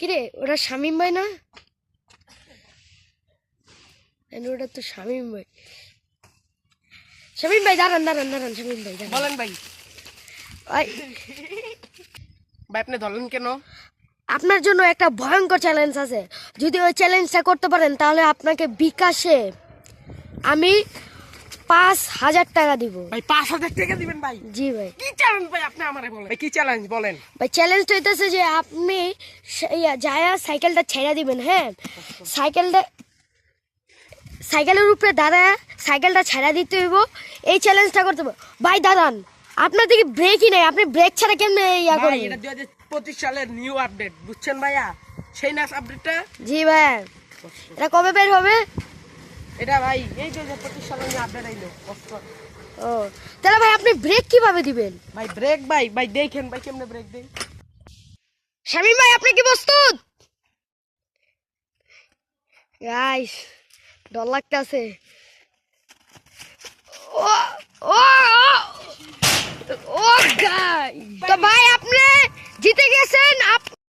কিরে ওটা শামিম ভাই না? ওটা তো শামিম ভাই। শামিম ভাই দাঁড়ান দাঁড়ান দাঁড়ান শামিম ভাই দাঁড়ান। বলেন ভাই। ভাই ভাই আপনি ধরলেন কেন? আপনার জন্য একটা ভয়ঙ্কর চ্যালেঞ্জ আছে। যদি ওই চ্যালেঞ্জটা করতে পারেন তাহলে আপনাকে বিকাশে আমি 5,000 টাকা দিব। ভাই 5,000 টাকা দিবেন ভাই? জি ভাই। কি চ্যালেঞ্জ ভাই আপনি আমারে বলেন? ভাই কি চ্যালেঞ্জ বলেন? ভাই চ্যালেঞ্জটা হইতেছে যে আপনি যায়া সাইকেলটা ছেড়ে দিবেন। হ্যাঁ, সাইকেলের উপরে দাঁড়ায় সাইকেলটা ছেড়ে দিতে হইব। এই চ্যালেঞ্জটা করতে হবে। ভাই দাঁড়ান, আপনার দিকে ব্রেকই নাই, আপনি ব্রেক ছাড়া কেমনে ইয়া ভাই করবেন? এটা 2025 সালের নিউ আপডেট, বুঝছেন ভাইয়া? সেই নাস আপডেটটা। জি ভাই। এটা কবে বের হবে? এটা ভাই এই 2025 সালের নিউ আপডেট আইলো। ও তাহলে ভাই আপনি ব্রেক কিভাবে দিবেন? ভাই ব্রেক ভাই দেখেন ভাই কেমনে ব্রেক দেই। শামিম ভাই আপনি কি প্রস্তুত? গাইস ডর লাগতেছে।